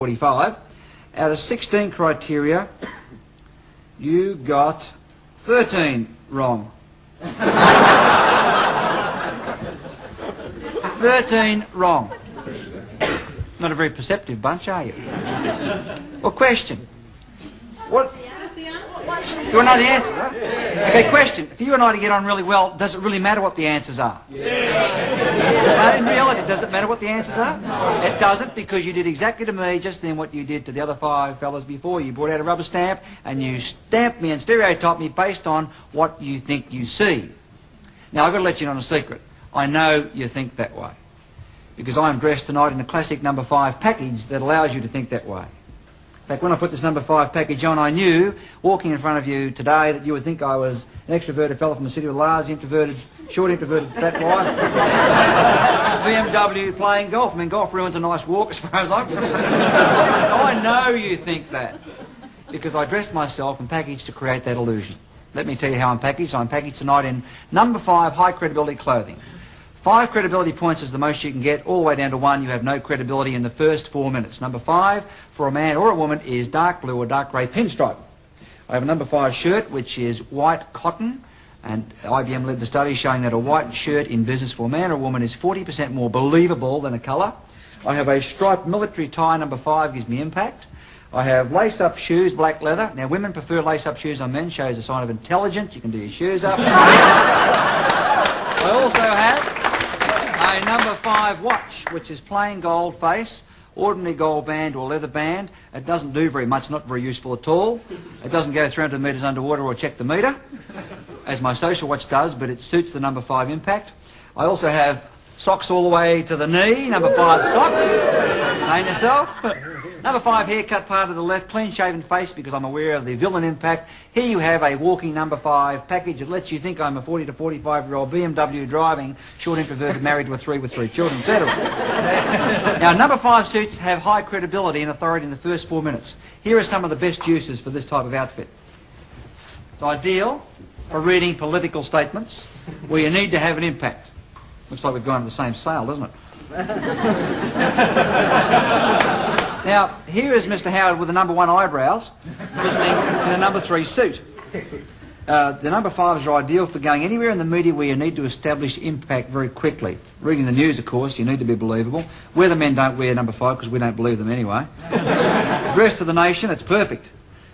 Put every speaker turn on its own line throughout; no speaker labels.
45. Out of 16 criteria, you got 13 wrong. 13 wrong. Not a very perceptive bunch, are you? Well, question. What? You want to know the answer, huh? Okay, question. For you and I to get on really well, does it really matter what the answers are? In reality, does it matter what the answers are? It doesn't, because you did exactly to me just then what you did to the other 5 fellas before. You brought out a rubber stamp and you stamped me and stereotyped me based on what you think you see. Now, I've got to let you in on a secret. I know you think that way, because I'm dressed tonight in a classic number 5 package that allows you to think that way. In fact, when I put this number 5 package on, I knew, walking in front of you today, that you would think I was an extroverted fellow from the city with a large introverted, short introverted fat wife, BMW playing golf. I mean, golf ruins a nice walk as far as I'm concerned. So I know you think that, because I dressed myself and packaged to create that illusion. Let me tell you how I'm packaged. I'm packaged tonight in number 5 high credibility clothing. 5 credibility points is the most you can get, all the way down to 1. You have no credibility in the first 4 minutes. Number 5 for a man or a woman is dark blue or dark grey pinstripe. I have a number 5 shirt which is white cotton, and IBM led the study showing that a white shirt in business for a man or a woman is 40% more believable than a colour. I have a striped military tie, number 5, gives me impact. I have lace-up shoes, black leather. Now, women prefer lace-up shoes on men, shows a sign of intelligence. You can do your shoes up. I also have a number 5 watch, which is plain gold face, ordinary gold band or leather band. It doesn't do very much, not very useful at all. It doesn't go 300 metres underwater or check the metre, as my social watch does, but it suits the number 5 impact. I also have socks all the way to the knee, number 5 socks. Entertain yourself. Number 5 haircut part of the left, clean-shaven face, because I'm aware of the villain impact. Here you have a walking number 5 package that lets you think I'm a 40 to 45-year-old BMW driving, short introverted, married with 3 children, etc. Now, number 5 suits have high credibility and authority in the first 4 minutes. Here are some of the best uses for this type of outfit. It's ideal for reading political statements where you need to have an impact. Looks like we've gone to the same sale, doesn't it? Now, here is Mr. Howard with the number 1 eyebrows, listening in a number 3 suit. The number 5s are ideal for going anywhere in the media where you need to establish impact very quickly. Reading the news, of course, you need to be believable. Weathermen don't wear number 5 because we don't believe them anyway. Address to the nation, it's perfect.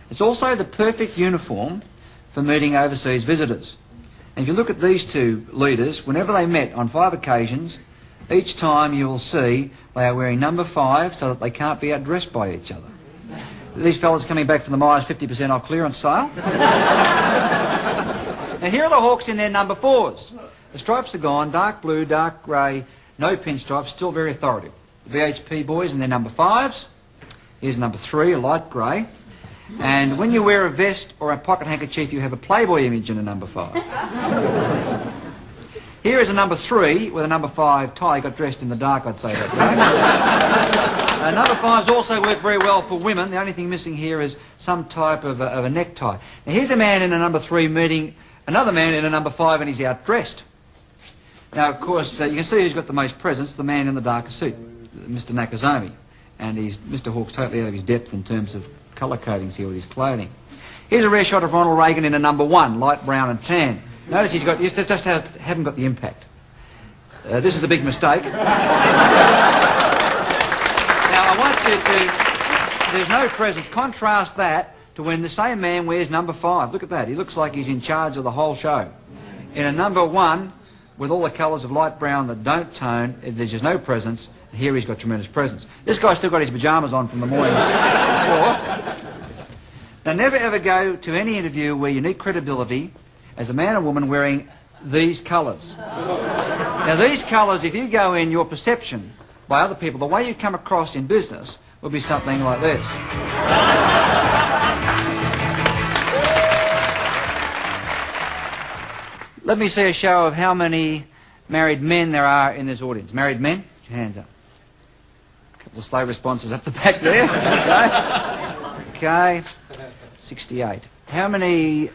It's also the perfect uniform for meeting overseas visitors. And if you look at these 2 leaders, whenever they met on 5 occasions, each time you will see they are wearing number 5 so that they can't be outdressed by each other. These fellas coming back from the Myers 50% off clearance sale. Now, here are the Hawks in their number 4s. The stripes are gone, dark blue, dark grey, no pinstripes, still very authoritative. The BHP boys in their number 5s. Here's number 3, a light grey. And when you wear a vest or a pocket handkerchief, you have a Playboy image in a number 5. Here is a number 3 with a number 5 tie. Got dressed in the dark, I'd say that way. Number 5s also work very well for women. The only thing missing here is some type of a necktie. Now, here's a man in a number 3 meeting another man in a number 5, and he's outdressed. Now, of course, you can see who's got the most presence, the man in the darker suit, Mr. Nakazomi. And Mr. Hawke's totally out of his depth in terms of colour codings here with his clothing. Here's a rare shot of Ronald Reagan in a number 1, light brown and tan. Notice he's just haven't got the impact. This is a big mistake. Now, I want you to, there's no presence. Contrast that to when the same man wears number 5. Look at that. He looks like he's in charge of the whole show. In a number 1, with all the colours of light brown that don't tone, there's just no presence. Here he's got tremendous presence. This guy's still got his pyjamas on from the morning before. Now, never ever go to any interview where you need credibility as a man or woman wearing these colours. Now, these colours, if you go in, your perception by other people, the way you come across in business will be something like this. Let me see a show of how many married men there are in this audience. Married men? Put your hands up. A couple of slow responses up the back there. Okay. 68. How many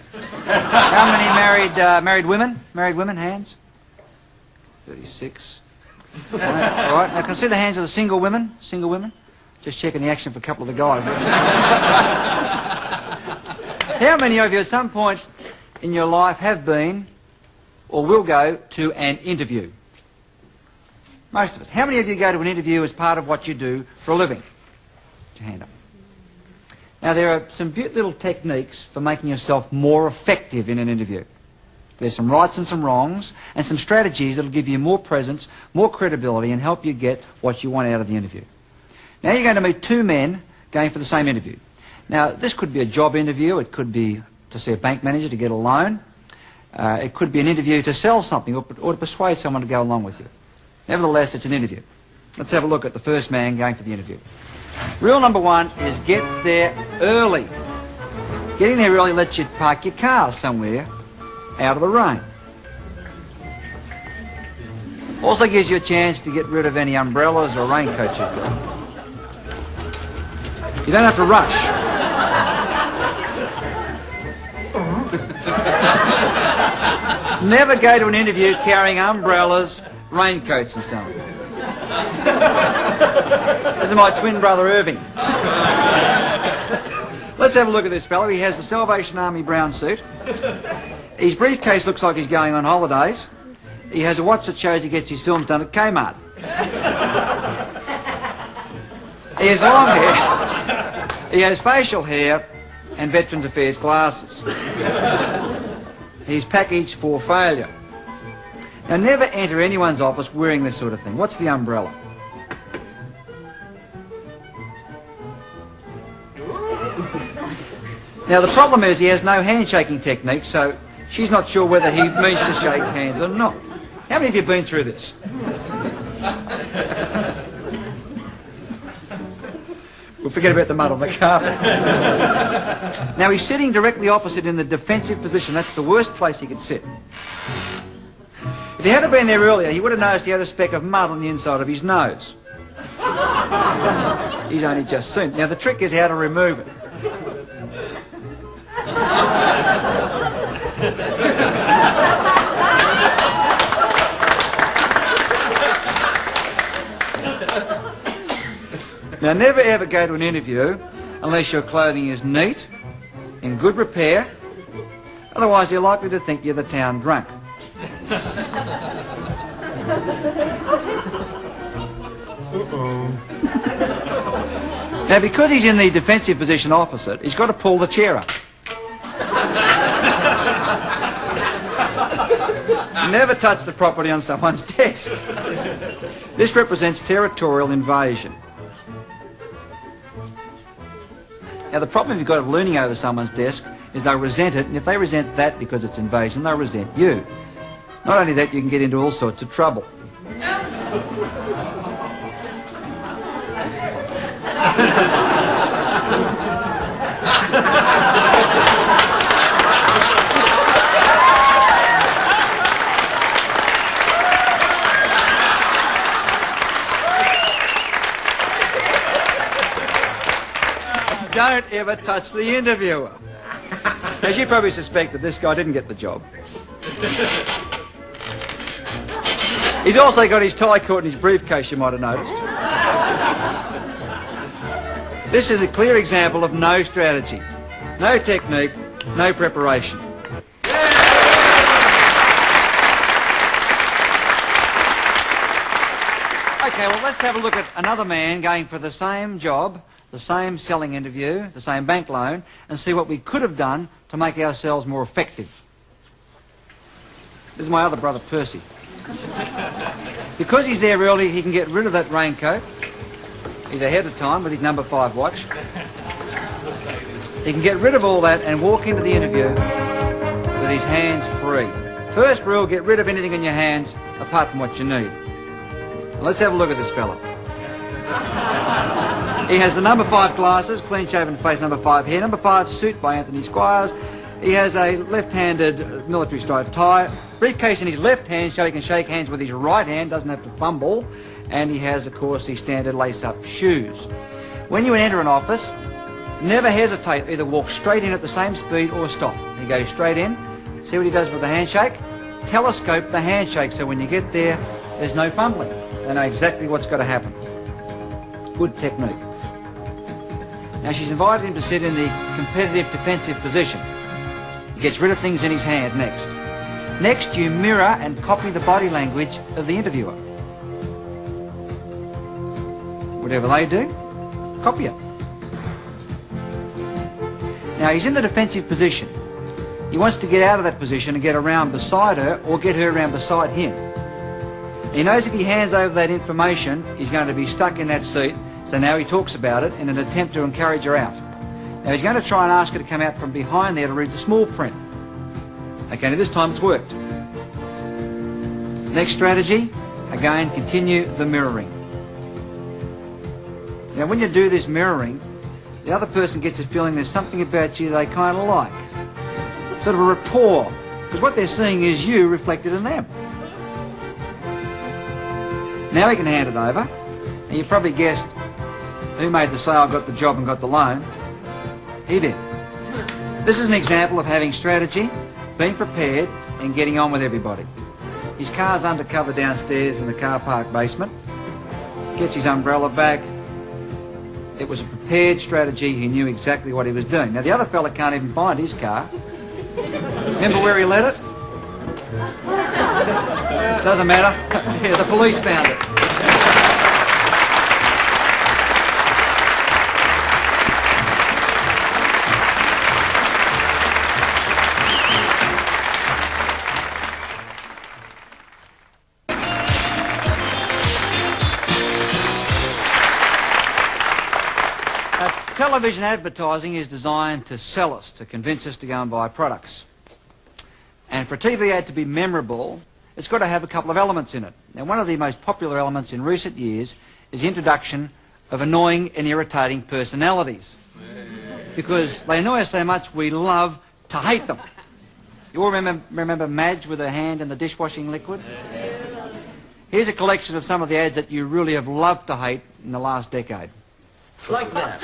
married women? Married women, hands? 36. All right. Now, can I see the hands of the single women? Single women? Just checking the action for a couple of the guys. How many of you at some point in your life have been or will go to an interview? Most of us. How many of you go to an interview as part of what you do for a living? Put your hand up. Now, there are some little techniques for making yourself more effective in an interview. There's some rights and some wrongs, and some strategies that will give you more presence, more credibility, and help you get what you want out of the interview. Now, you're going to meet two men going for the same interview. Now, this could be a job interview. It could be to see a bank manager to get a loan. It could be an interview to sell something or to persuade someone to go along with you. Nevertheless, it's an interview. Let's have a look at the first man going for the interview. Rule number one is get there early. Getting there early lets you park your car somewhere out of the rain. Also gives you a chance to get rid of any umbrellas or raincoats you've got. You don't have to rush. Never go to an interview carrying umbrellas, raincoats and so on. This is my twin brother Irving. Let's have a look at this fellow. He has the Salvation Army brown suit. His briefcase looks like he's going on holidays. He has a watch that shows he gets his films done at Kmart. He has long hair. He has facial hair and Veterans Affairs glasses. He's packaged for failure. Now, never enter anyone's office wearing this sort of thing. What's the umbrella? Now, the problem is he has no handshaking technique, so she's not sure whether he means to shake hands or not. How many of you have been through this? We'll forget about the mud on the carpet. Now, he's sitting directly opposite in the defensive position. That's the worst place he could sit. If he had been there earlier, he would have noticed he had a speck of mud on the inside of his nose. He's only just seen it. Now, the trick is how to remove it. Now, never ever go to an interview unless your clothing is neat, in good repair. Otherwise, you're likely to think you're the town drunk. Now, because he's in the defensive position opposite, he's got to pull the chair up. Never touch the property on someone's desk. This represents territorial invasion. Now, the problem if you've got it looming over someone's desk is they'll resent it, and if they resent that because it's invasion, they'll resent you. Not only that, you can get into all sorts of trouble. Don't ever touch the interviewer. As you probably suspect that this guy didn't get the job. He's also got his tie caught in his briefcase, you might have noticed. This is a clear example of no strategy, no technique, no preparation. Okay, well, let's have a look at another man going for the same job, the same selling interview, the same bank loan, and see what we could have done to make ourselves more effective. This is my other brother, Percy. Because he's there early, he can get rid of that raincoat. He's ahead of time with his number 5 watch. He can get rid of all that and walk into the interview with his hands free. First rule, get rid of anything in your hands apart from what you need. Now, let's have a look at this fella. He has the number 5 glasses, clean-shaven face, number 5 hair, number 5 suit by Anthony Squires. He has a left-handed military striped tie, briefcase in his left hand so he can shake hands with his right hand, doesn't have to fumble, and he has, of course, the standard lace-up shoes. When you enter an office, never hesitate, either walk straight in at the same speed or stop. He goes straight in, see what he does with the handshake, telescope the handshake so when you get there, there's no fumbling. They know exactly what's got to happen. Good technique. Now she's invited him to sit in the competitive defensive position. He gets rid of things in his hand next. Next, you mirror and copy the body language of the interviewer. Whatever they do, copy it. Now he's in the defensive position. He wants to get out of that position and get around beside her or get her around beside him. He knows if he hands over that information, he's going to be stuck in that seat, so now he talks about it in an attempt to encourage her out. Now he's going to try and ask her to come out from behind there to read the small print. Okay, now this time it's worked. Next strategy, again, continue the mirroring. Now when you do this mirroring, the other person gets a feeling there's something about you they kind of like. Sort of a rapport, because what they're seeing is you reflected in them. Now he can hand it over, and you probably guessed who made the sale, got the job and got the loan. He did. This is an example of having strategy, being prepared and getting on with everybody. His car's undercover downstairs in the car park basement. Gets his umbrella back. It was a prepared strategy. He knew exactly what he was doing. Now the other fella can't even find his car. Remember where he let it? Doesn't matter. Yeah, the police found it. Television advertising is designed to sell us, to convince us to go and buy products. And for a TV ad to be memorable, it's got to have a couple of elements in it. Now, one of the most popular elements in recent years is the introduction of annoying and irritating personalities. Because they annoy us so much, we love to hate them. You all remember Madge with her hand in the dishwashing liquid? Here's a collection of some of the ads that you really have loved to hate in the last decade.
Like that.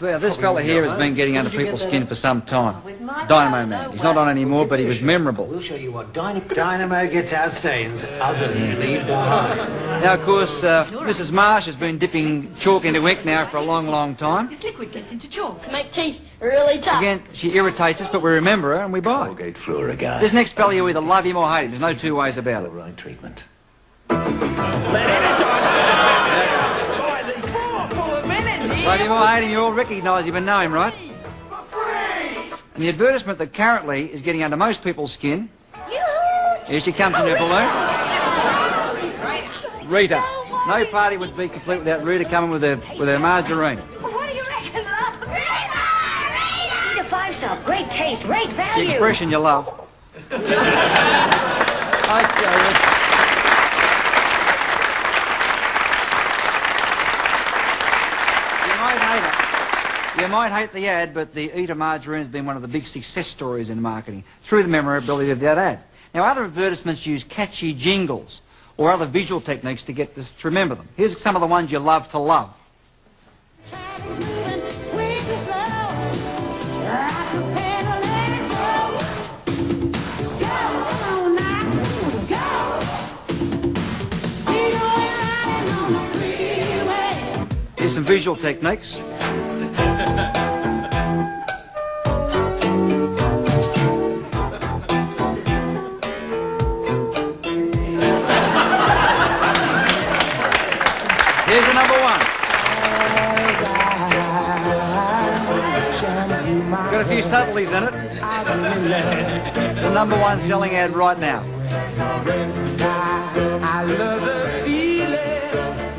Well, this fella here has been getting under people's skin for some time. Dynamo Man. He's not on anymore, but he was memorable.
We'll show you what Dynamo gets out stains, others leave behind.
Now, of course, Mrs. Marsh has been dipping chalk into ink now for a long, long time.
This liquid gets into chalk to make teeth really tough.
Again, she irritates us, but we remember her and we buy.
Colgate Fluoride.
This next fella, you either love him or hate him. There's no two ways about it.
Right treatment.
Love him or hate him, you all recognise him and know him, right? And the advertisement that currently is getting under most people's skin. Here she comes in her balloon. Rita. No party would be complete without Rita coming with her margarine.
What do you reckon, love? Rita!
Rita 5-star, great taste, great
The
value.
expression you love. Okay. You might hate the ad, but the Eater margarine has been one of the big success stories in marketing through the memorability of that ad. Now, other advertisements use catchy jingles or other visual techniques to get us to remember them. Here's some of the ones you love to love. Here's some visual techniques. Here's the number one. Got a few subtleties in it. The number one selling ad right now.
I love the feeling,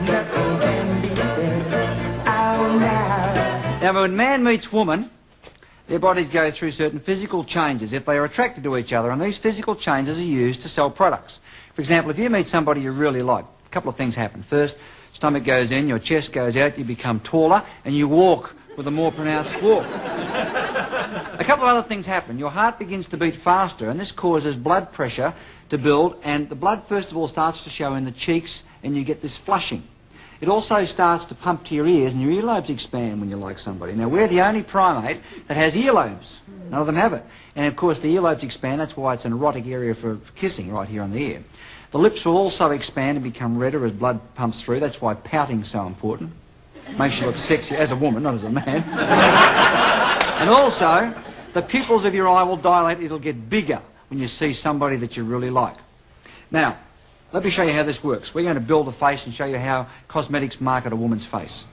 nothing can beat it. Oh, now.
Now, when man meets woman, their bodies go through certain physical changes if they are attracted to each other, and these physical changes are used to sell products. For example, if you meet somebody you really like, a couple of things happen. First, stomach goes in, your chest goes out, you become taller, and you walk with a more pronounced walk. A couple of other things happen. Your heart begins to beat faster, and this causes blood pressure to build, and the blood first of all starts to show in the cheeks, and you get this flushing. It also starts to pump to your ears, and your earlobes expand when you like somebody. Now, we're the only primate that has earlobes. None of them have it. And, of course, the earlobes expand. That's why it's an erotic area for kissing right here on the ear. The lips will also expand and become redder as blood pumps through. That's why pouting's so important. Makes you look sexy as a woman, not as a man. And also, the pupils of your eye will dilate. It'll get bigger when you see somebody that you really like. Now, let me show you how this works. We're going to build a face and show you how cosmetics market a woman's face.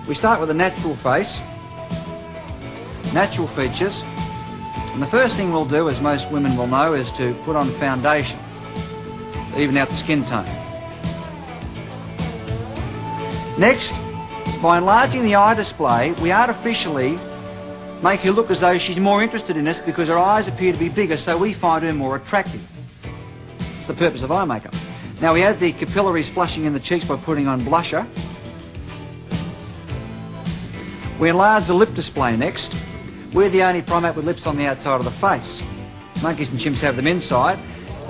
We start with a natural face, natural features, and the first thing we'll do, as most women will know, is to put on foundation, even out the skin tone. Next, by enlarging the eye display, we artificially make her look as though she's more interested in us because her eyes appear to be bigger, so we find her more attractive. It's the purpose of eye makeup. Now we add the capillaries flushing in the cheeks by putting on blusher. We enlarge the lip display next. We're the only primate with lips on the outside of the face. Monkeys and chimps have them inside.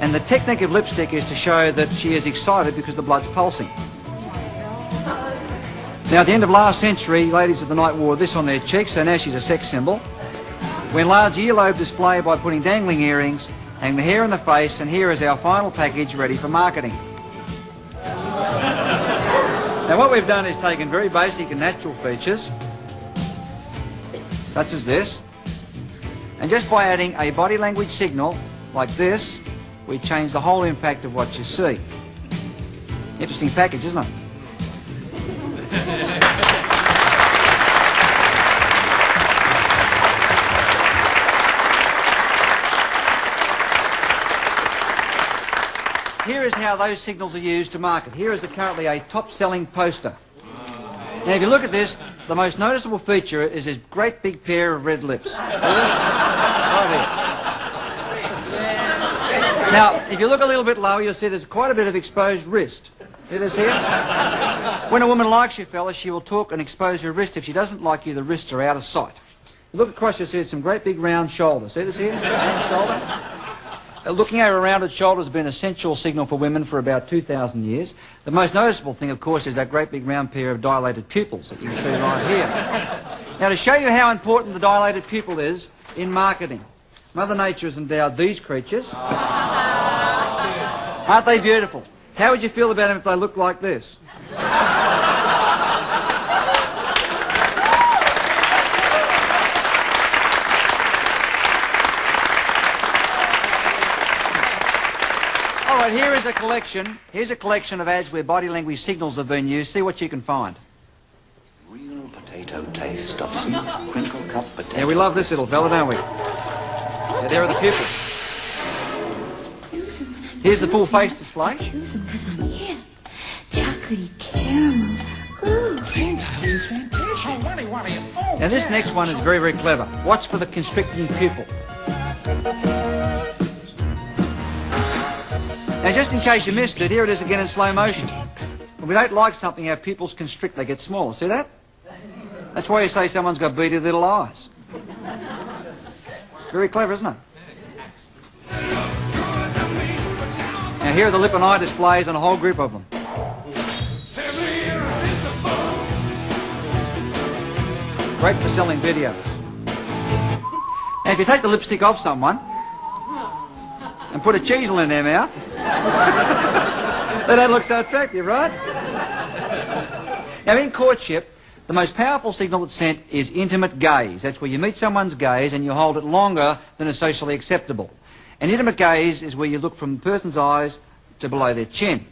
And the technique of lipstick is to show that she is excited because the blood's pulsing. Now, at the end of last century, ladies of the night wore this on their cheeks, so now she's a sex symbol. We enlarge the earlobe display by putting dangling earrings, hang the hair in the face, and here is our final package ready for marketing. Now, what we've done is taken very basic and natural features, such as this, and just by adding a body language signal, like this, we change the whole impact of what you see. Interesting package, isn't it? Here is how those signals are used to market. Here is currently a top-selling poster. Now, if you look at this, the most noticeable feature is this great big pair of red lips. Right here. Now, if you look a little bit lower, you'll see there's quite a bit of exposed wrist. See this here? When a woman likes you, fellas, she will talk and expose her wrist. If she doesn't like you, the wrists are out of sight. You look across, you'll see some great big round shoulders. See this here? Round shoulder. Looking over a rounded shoulder has been an essential signal for women for about 2,000 years. The most noticeable thing, of course, is that great big round pair of dilated pupils that you can see right here. Now, to show you how important the dilated pupil is in marketing, Mother Nature has endowed these creatures. Aren't they beautiful? How would you feel about them if they looked like this? All right, here is a collection. Here's a collection of ads where body language signals have been used. See what you can find.
Real potato taste of smooth crinkle cut potato.
Yeah, we love this little fella, don't we? Yeah, there are the pupils. Here's the full face display.
I choose them because I'm here. Chocolatey caramel. Ooh,
Fantiles is fantastic.
Now this next one is very, very clever. Watch for the constricting pupil. Now just in case you missed it, here it is again in slow motion. When we don't like something, our pupils constrict, they get smaller. See that? That's why you say someone's got beady little eyes. Very clever, isn't it? Now here are the lip and eye displays and a whole group of them. Great for selling videos. Now if you take the lipstick off someone and put a cheesel in their mouth, they don't look so attractive, right? Now in courtship, the most powerful signal that's sent is intimate gaze. That's where you meet someone's gaze and you hold it longer than is socially acceptable. An intimate gaze is where you look from the person's eyes to below their chin.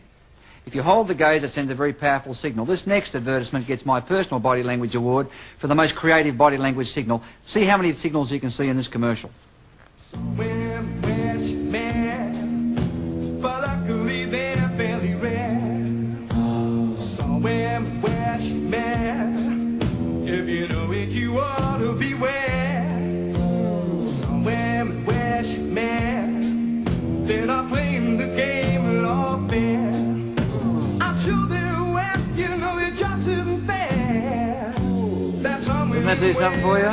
If you hold the gaze, it sends a very powerful signal. This next advertisement gets my personal body language award for the most creative body language signal. See how many signals you can see in this commercial.
Somewhere where she met, but luckily they're fairly rare. Somewhere where she met, if you know it, you ought to beware. Somewhere where she met, they're not playing the game at all fair. I'm sure they're aware, you know it just isn't fair. That's somewhere.
Doesn't that do something for you?